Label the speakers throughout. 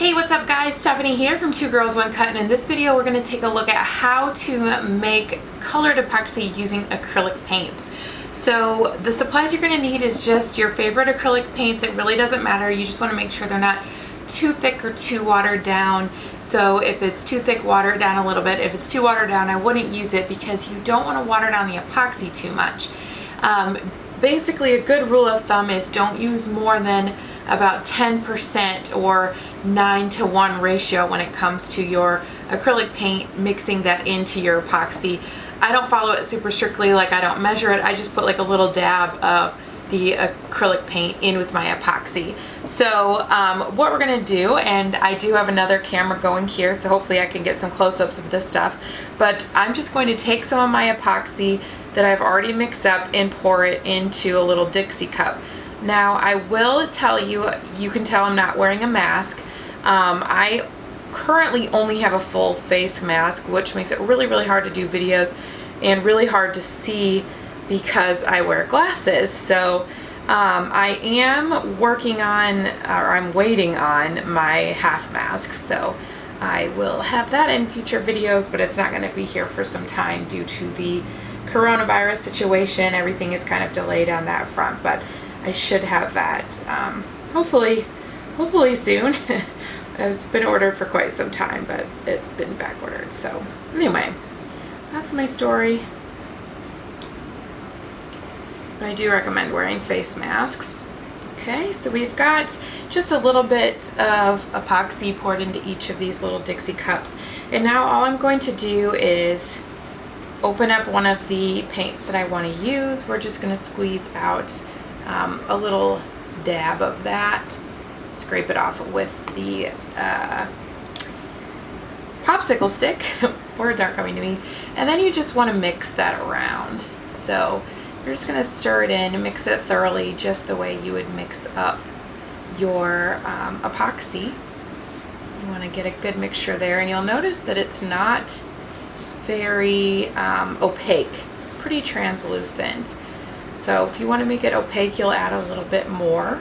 Speaker 1: Hey, what's up guys? Stephanie here from Two Girls One Cut, and in this video we're going to take a look at how to make colored epoxy using acrylic paints. So the supplies you're going to need is just your favorite acrylic paints. It really doesn't matter. You just want to make sure they're not too thick or too watered down. So if it's too thick, water it down a little bit. If it's too watered down, I wouldn't use it because you don't want to water down the epoxy too much. Basically, a good rule of thumb is don't use more than about 10% or 9-to-1 ratio when it comes to your acrylic paint, mixing that into your epoxy. I don't follow it super strictly, like I don't measure it. I just put like a little dab of the acrylic paint in with my epoxy. So what we're gonna do, and I do have another camera going here, so hopefully I can get some close-ups of this stuff, but I'm just going to take some of my epoxy that I've already mixed up and pour it into a little Dixie cup. Now I will tell you, you can tell I'm not wearing a mask. I currently only have a full face mask, which makes it really hard to do videos and really hard to see because I wear glasses. So I am working on, or I'm waiting on my half mask, so I will have that in future videos, but it's not going to be here for some time due to the coronavirus situation. Everything is kind of delayed on that front, but I should have that hopefully soon. It's been ordered for quite some time, but it's been back ordered. So anyway, that's my story. But I do recommend wearing face masks. Okay, so we've got just a little bit of epoxy poured into each of these little Dixie cups. And now all I'm going to do is open up one of the paints that I want to use. We're just going to squeeze out a little dab of that, scrape it off with the popsicle stick. Words aren't coming to me. And then you just want to mix that around. So you're just going to stir it in and mix it thoroughly, just the way you would mix up your epoxy. You want to get a good mixture there, and you'll notice that it's not very opaque. It's pretty translucent. So if you want to make it opaque, you'll add a little bit more.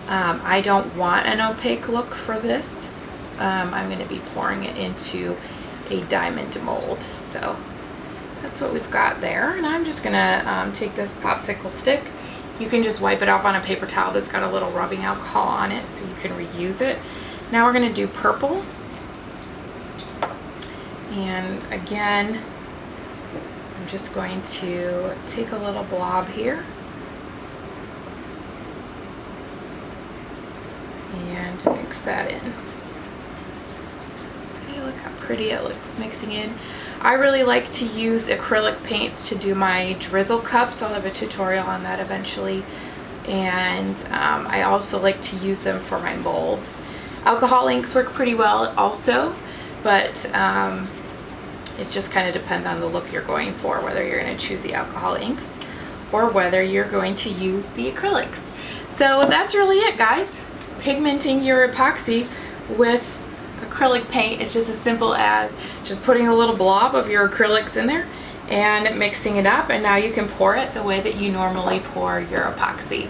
Speaker 1: I don't want an opaque look for this. I'm going to be pouring it into a diamond mold. So that's what we've got there. And I'm just going to take this popsicle stick. You can just wipe it off on a paper towel that's got a little rubbing alcohol on it so you can reuse it. Now we're going to do purple. And again, I'm just going to take a little blob here and mix that in. Okay, look how pretty it looks mixing in. I really like to use acrylic paints to do my drizzle cups. I'll have a tutorial on that eventually. And I also like to use them for my molds. Alcohol inks work pretty well also, but it just kind of depends on the look you're going for, whether you're going to choose the alcohol inks or whether you're going to use the acrylics. So that's really it, guys. Pigmenting your epoxy with acrylic paint is just as simple as just putting a little blob of your acrylics in there and mixing it up, and now you can pour it the way that you normally pour your epoxy.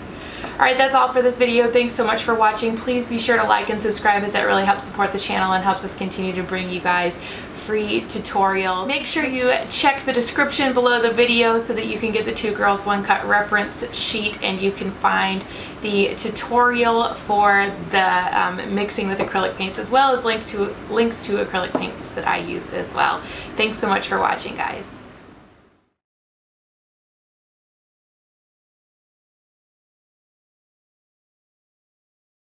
Speaker 1: Alright, that's all for this video. Thanks so much for watching. Please be sure to like and subscribe, as that really helps support the channel and helps us continue to bring you guys free tutorials. Make sure you check the description below the video so that you can get the Two Girls One Cut reference sheet, and you can find the tutorial for the mixing with acrylic paints, as well as links to acrylic paints that I use as well. Thanks so much for watching, guys.